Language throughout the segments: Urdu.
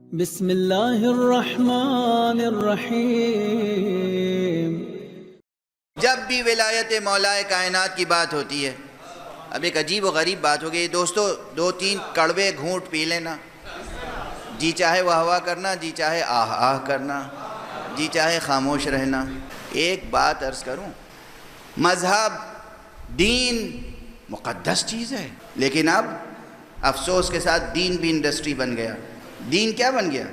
بسم اللہ الرحمن الرحیم۔ جب بھی ولایت مولا کائنات کی بات ہوتی ہے، اب ایک عجیب و غریب بات ہو گئی دوستو، 2-3 کڑوے گھونٹ پی لینا، جی چاہے واہ واہ کرنا، جی چاہے آہ آہ کرنا، جی چاہے خاموش رہنا۔ ایک بات عرض کروں، مذہب دین مقدس چیز ہے، لیکن اب افسوس کے ساتھ دین بھی انڈسٹری بن گیا۔ دین کیا بن گیا؟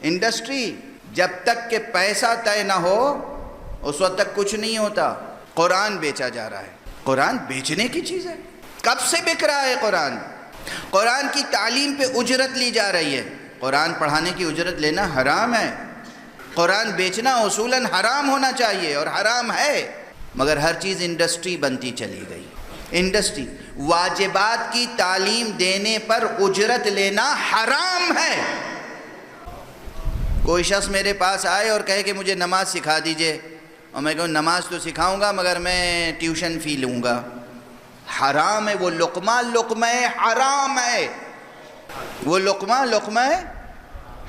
انڈسٹری۔ جب تک کہ پیسہ طے نہ ہو اس وقت تک کچھ نہیں ہوتا۔ قرآن بیچا جا رہا ہے، قرآن بیچنے کی چیز ہے۔ کب سے بک رہا ہے قرآن؟ قرآن کی تعلیم پہ اجرت لی جا رہی ہے۔ قرآن پڑھانے کی اجرت لینا حرام ہے، قرآن بیچنا اصولاً حرام ہونا چاہیے اور حرام ہے، مگر ہر چیز انڈسٹری بنتی چلی گئی۔ انڈسٹری، واجبات کی تعلیم دینے پر اجرت لینا حرام ہے۔ کوئی شخص میرے پاس آئے اور کہے کہ مجھے نماز سکھا دیجئے، اور میں کہوں نماز تو سکھاؤں گا مگر میں ٹیوشن فی لوں گا۔ حرام ہے وہ لقمہ، لقمہ حرام ہے وہ لقمہ، لقمہ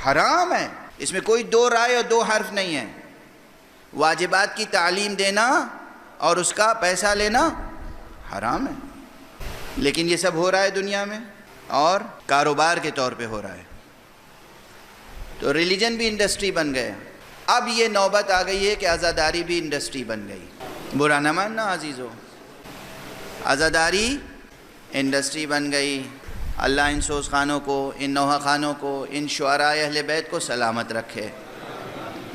حرام ہے۔ اس میں کوئی دو رائے اور دو حرف نہیں ہے۔ واجبات کی تعلیم دینا اور اس کا پیسہ لینا حرام ہے، لیکن یہ سب ہو رہا ہے دنیا میں اور کاروبار کے طور پہ ہو رہا ہے۔ تو ریلیجن بھی انڈسٹری بن گئے۔ اب یہ نوبت آ گئی ہے کہ عزاداری بھی انڈسٹری بن گئی۔ برا نہ ماننا عزیزو، عزاداری انڈسٹری بن گئی۔ اللہ ان سوز خانوں کو، ان نوحہ خانوں کو، ان شعراء اہل بیت کو سلامت رکھے۔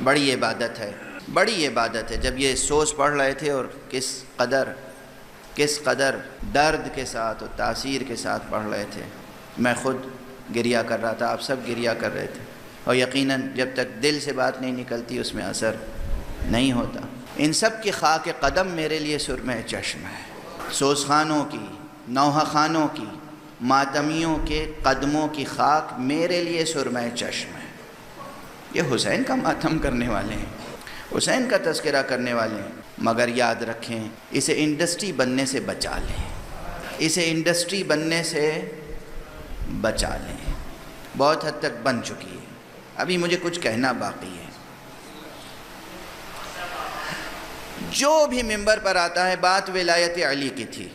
بڑی عبادت ہے، بڑی عبادت ہے۔ جب یہ سوز پڑھ رہے تھے اور کس قدر درد کے ساتھ اور تاثیر کے ساتھ پڑھ رہے تھے، میں خود گریہ کر رہا تھا، آپ سب گریہ کر رہے تھے، اور یقیناً جب تک دل سے بات نہیں نکلتی اس میں اثر نہیں ہوتا۔ ان سب کی خاک قدم میرے لیے سرمہ چشم ہے۔ سوز خانوں کی، نوحہ خانوں کی، ماتمیوں کے قدموں کی خاک میرے لیے سرمہ چشم ہے۔ یہ حسین کا ماتم کرنے والے ہیں، حسین کا تذکرہ کرنے والے ہیں، مگر یاد رکھیں اسے انڈسٹری بننے سے بچا لیں، اسے انڈسٹری بننے سے بچا لیں۔ بہت حد تک بن چکی ہے، ابھی مجھے کچھ کہنا باقی ہے۔ جو بھی منبر پر آتا ہے بات ولایت علی کی تھی۔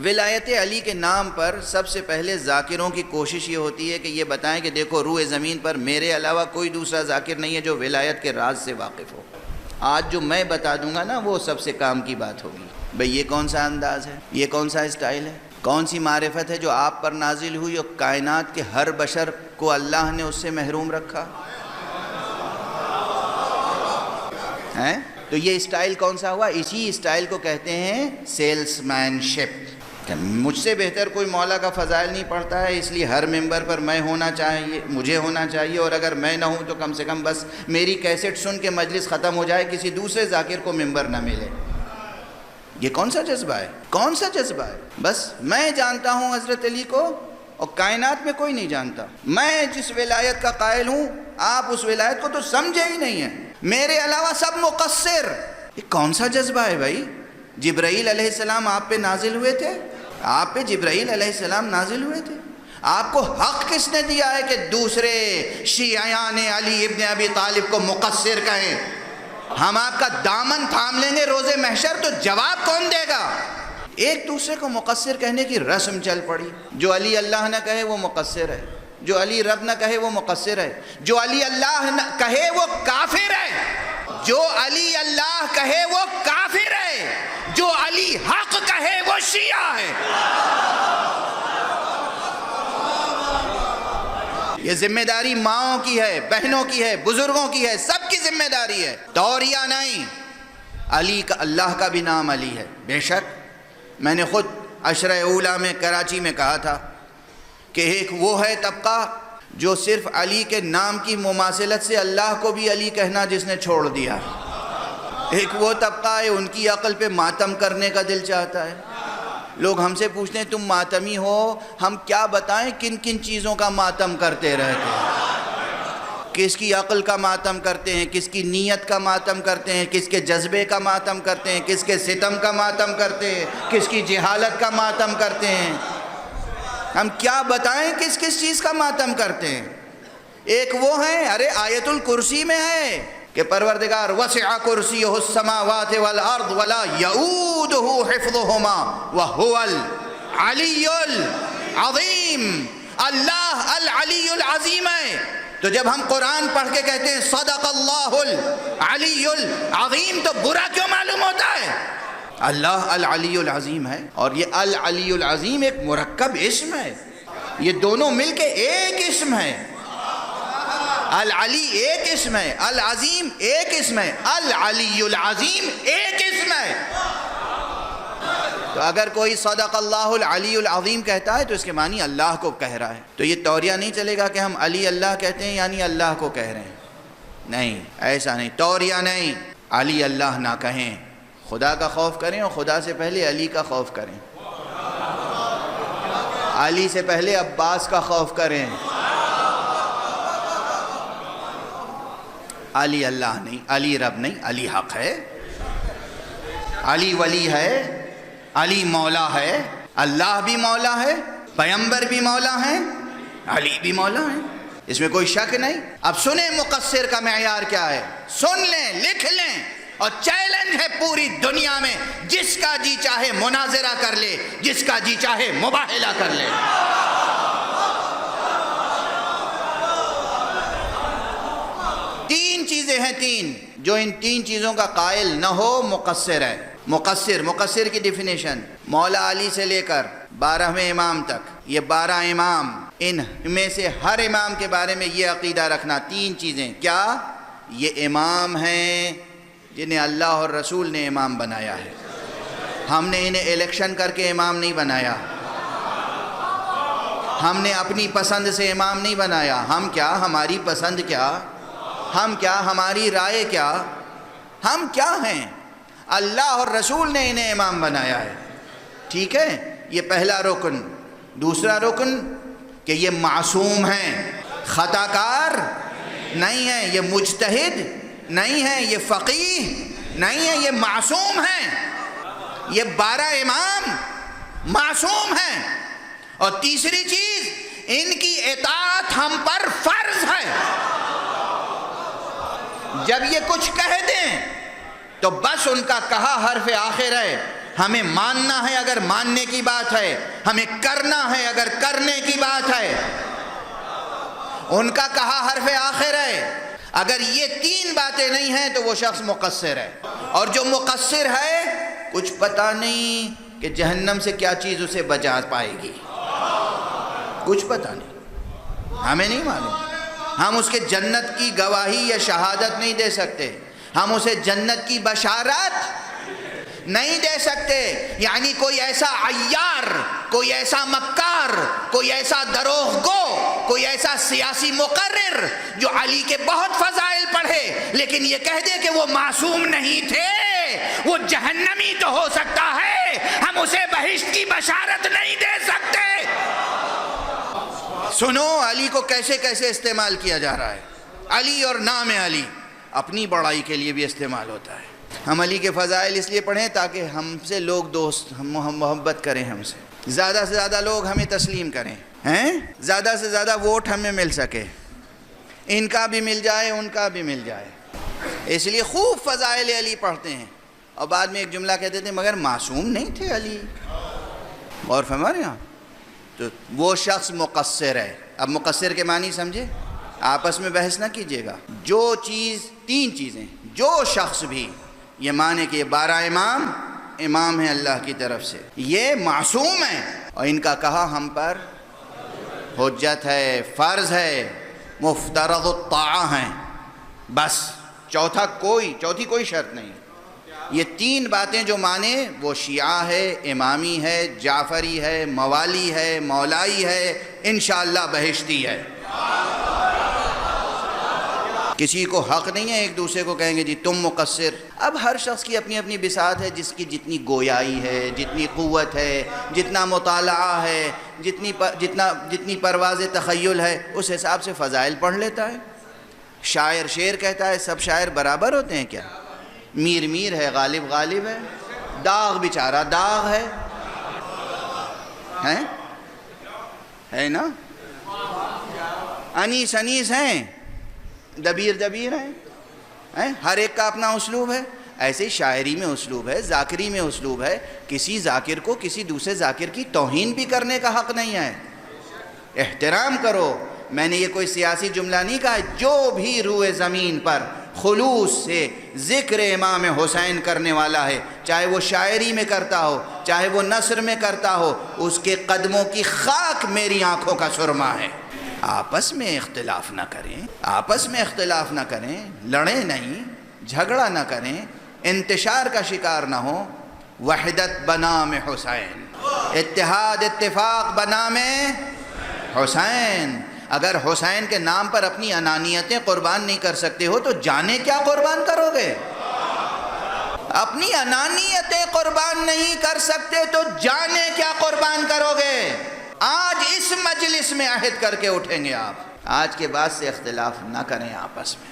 ولایت علی کے نام پر سب سے پہلے ذاکروں کی کوشش یہ ہوتی ہے کہ یہ بتائیں کہ دیکھو روئے زمین پر میرے علاوہ کوئی دوسرا ذاکر نہیں ہے جو ولایت کے راز سے واقف ہو۔ آج جو میں بتا دوں گا نا وہ سب سے کام کی بات ہوگی۔ بھئی یہ کون سا انداز ہے، یہ کون سا اسٹائل ہے، کون سی معرفت ہے جو آپ پر نازل ہوئی اور کائنات کے ہر بشر کو اللہ نے اس سے محروم رکھا ہے؟ تو یہ اسٹائل کون سا ہوا؟ اسی اسٹائل کو کہتے ہیں سیلس مین شپ۔ مجھ سے بہتر کوئی مولا کا فضائل نہیں پڑھتا ہے، اس لیے ہر ممبر پر میں ہونا چاہیے، مجھے ہونا چاہیے، اور اگر میں نہ ہوں تو کم سے کم بس میری کیسٹ سن کے مجلس ختم ہو جائے، کسی دوسرے ذاکر کو ممبر نہ ملے۔ یہ کون سا جذبہ ہے؟ کون سا جذبہ ہے؟ بس میں جانتا ہوں حضرت علی کو اور کائنات میں کوئی نہیں جانتا۔ میں جس ولایت کا قائل ہوں آپ اس ولایت کو تو سمجھے ہی نہیں ہیں، میرے علاوہ سب مقصر۔ یہ کون سا جذبہ ہے بھائی؟ جبرائیل علیہ السلام آپ پہ نازل ہوئے تھے، آپ پہ جبرائیل علیہ السلام نازل ہوئے تھے۔ آپ کو حق کس نے دیا ہے کہ دوسرے شیعیان علی ابن ابی طالب کو مقصر کہیں؟ ہم آپ کا دامن تھام لیں گے روز محشر تو جواب کون دے گا؟ ایک دوسرے کو مقصر کہنے کی رسم چل پڑی۔ جو علی اللہ نہ کہے وہ مقصر ہے، جو علی رب نہ کہے وہ مقصر ہے، جو علی اللہ نہ کہے وہ کافر ہے، جو علی اللہ کہے وہ کافر ہے، جو علی حق کہے وہ شیعہ ہے۔ یہ ذمہ داری ماؤں کی ہے، بہنوں کی ہے، بزرگوں کی ہے، سب کی ذمہ داری ہے، توریہ نہیں۔ علی کا، اللہ کا بھی نام علی ہے، بے شک۔ میں نے خود عشرہ اولیٰ میں کراچی میں کہا تھا کہ ایک وہ ہے طبقہ جو صرف علی کے نام کی مماثلت سے اللہ کو بھی علی کہنا جس نے چھوڑ دیا۔ ایک وہ طبقہ ہے ان کی عقل پہ ماتم کرنے کا دل چاہتا ہے۔ لوگ ہم سے پوچھتے ہیں تم ماتمی ہو، ہم کیا بتائیں کن کن چیزوں کا ماتم کرتے رہتے ہیں، کس کی عقل کا ماتم کرتے ہیں، کس کی نیت کا ماتم کرتے ہیں، کس کے جذبے کا ماتم کرتے ہیں، کس کے ستم کا ماتم کرتے ہیں، کس کی جہالت کا ماتم کرتے ہیں۔ ہم کیا بتائیں کس کس چیز کا ماتم کرتے ہیں۔ ایک وہ ہیں، ارے آیت الکرسی میں ہے کہ پروردگار وسع کرسیہ السماوات والارض ولا یؤودہ حفظہما وہو العلی العظیم. اللہ العلی العظیم ہے. تو جب ہم قرآن پڑھ کے کہتے ہیں صدق اللہ العلی العظیم تو برا کیوں معلوم ہوتا ہے؟ اللہ العلی العظیم ہے، اور یہ العلی العظیم ایک مرکب اسم ہے، یہ دونوں مل کے ایک اسم ہے. العلی ایک اسم ہے، العظیم ایک اسم ہے، العلی العظیم ایک اسم ہے. تو اگر کوئی صدق اللہ العلی العظیم کہتا ہے تو اس کے معنی اللہ کو کہہ رہا ہے. تو یہ توریہ نہیں چلے گا کہ ہم علی اللہ کہتے ہیں یعنی اللہ کو کہہ رہے ہیں. نہیں، ایسا نہیں، توریہ نہیں. علی اللہ نہ کہیں، خدا کا خوف کریں اور خدا سے پہلے علی کا خوف کریں. علی سے پہلے عباس کا خوف کریں. علی اللہ نہیں، علی رب نہیں، علی حق ہے، علی ولی ہے، علی مولا ہے. اللہ بھی مولا ہے، پیغمبر بھی مولا ہے، علی بھی مولا ہے، اس میں کوئی شک نہیں. اب سنیں مقصر کا معیار کیا ہے، سن لیں، لکھ لیں، اور چیلنج ہے پوری دنیا میں، جس کا جی چاہے مناظرہ کر لے، جس کا جی چاہے مباہلہ کر لے. تین چیزیں ہیں، تین، جو ان تین چیزوں کا قائل نہ ہو مقصر ہے. مقصر کی ڈیفینیشن مولا علی سے لے کر 12ویں امام تک، یہ 12 امام، ان میں سے ہر امام کے بارے میں یہ عقیدہ رکھنا، تین چیزیں. کیا؟ یہ امام ہیں جنہیں اللہ اور رسول نے امام بنایا ہے. ہم نے انہیں الیکشن کر کے امام نہیں بنایا، ہم نے اپنی پسند سے امام نہیں بنایا. ہم کیا، ہماری پسند کیا، ہم کیا، ہماری رائے کیا، ہم کیا ہیں؟ اللہ اور رسول نے انہیں امام بنایا ہے. ٹھیک ہے، یہ پہلا رکن. دوسرا رکن کہ یہ معصوم ہیں، خطا کار نہیں ہیں، یہ مجتہد نہیں ہیں، یہ فقیہ نہیں ہیں، یہ معصوم ہیں. یہ 12 امام معصوم ہیں. اور تیسری چیز، ان کی اطاعت ہم پر فرض ہے. جب یہ کچھ کہہ دیں تو بس ان کا کہا حرف آخر ہے. ہمیں ماننا ہے اگر ماننے کی بات ہے، ہمیں کرنا ہے اگر کرنے کی بات ہے. ان کا کہا حرف آخر ہے. اگر یہ تین باتیں نہیں ہیں تو وہ شخص مقصر ہے. اور جو مقصر ہے کچھ پتہ نہیں کہ جہنم سے کیا چیز اسے بچا پائے گی، کچھ پتہ نہیں، ہمیں نہیں معلوم. ہم اس کے جنت کی گواہی یا شہادت نہیں دے سکتے، ہم اسے جنت کی بشارت نہیں دے سکتے. یعنی کوئی ایسا عیار، کوئی ایسا مکار، کوئی ایسا دروغ گو، کوئی ایسا سیاسی مقرر جو علی کے بہت فضائل پڑھے لیکن یہ کہہ دے کہ وہ معصوم نہیں تھے، وہ جہنمی تو ہو سکتا ہے، ہم اسے بہشت کی بشارت نہیں دے سکتے. سنو علی کو کیسے کیسے استعمال کیا جا رہا ہے. علی اور نام علی اپنی بڑائی کے لیے بھی استعمال ہوتا ہے. ہم علی کے فضائل اس لیے پڑھیں تاکہ ہم سے لوگ دوست، ہم محبت کریں، ہم سے زیادہ سے زیادہ لوگ ہمیں تسلیم کریں، زیادہ سے زیادہ ووٹ ہمیں مل سکے، ان کا بھی مل جائے ان کا بھی مل جائے. اس لیے خوب فضائل علی پڑھتے ہیں اور بعد میں ایک جملہ کہتے تھے مگر معصوم نہیں تھے علی. غور فرما رہے ہیں؟ تو وہ شخص مقصر ہے. اب مقصر کے معنی سمجھے، آپس میں بحث نہ کیجیے گا. جو چیز، تین چیزیں، جو شخص بھی یہ مانے کہ یہ 12 امام ہیں اللہ کی طرف سے، یہ معصوم ہیں اور ان کا کہا ہم پر حجت ہے، فرض ہے، مفترض الطاعہ ہیں، بس چوتھی کوئی شرط نہیں. یہ تین باتیں جو مانے وہ شیعہ ہے، امامی ہے، جعفری ہے، موالی ہے، مولائی ہے، انشاءاللہ بہشتی ہے. کسی کو حق نہیں ہے ایک دوسرے کو کہیں گے جی تم مقصر. اب ہر شخص کی اپنی اپنی بساط ہے، جس کی جتنی گویائی ہے، جتنی قوت ہے، جتنا مطالعہ ہے، جتنی پرواز تخیل ہے، اس حساب سے فضائل پڑھ لیتا ہے. شاعر شعر کہتا ہے سب شاعر برابر ہوتے ہیں کیا؟ میر ہے، غالب ہے، داغ بیچارہ داغ ہے نا. انیس انیس ہیں، دبیر دبیر ہیں، ہر ایک کا اپنا اسلوب ہے. ایسے شاعری میں اسلوب ہے، ذاکری میں اسلوب ہے. کسی ذاکر کو کسی دوسرے ذاکر کی توہین بھی کرنے کا حق نہیں ہے. احترام کرو. میں نے یہ کوئی سیاسی جملہ نہیں کہا. جو بھی روئے زمین پر خلوص سے ذکر امام حسین کرنے والا ہے، چاہے وہ شاعری میں کرتا ہو، چاہے وہ نثر میں کرتا ہو، اس کے قدموں کی خاک میری آنکھوں کا سرما ہے. آپس میں اختلاف نہ کریں، آپس میں اختلاف نہ کریں، لڑیں نہیں، جھگڑا نہ کریں، انتشار کا شکار نہ ہو. وحدت بنام حسین، اتحاد اتفاق بنام حسین. اگر حسین کے نام پر اپنی انانیتیں قربان نہیں کر سکتے ہو تو جانیں کیا قربان کرو گے؟ اپنی انانیتیں قربان نہیں کر سکتے تو جانیں کیا قربان کرو گے؟ آج اس مجلس میں عہد کر کے اٹھیں گے آپ، آج کے بعد سے اختلاف نہ کریں آپس میں.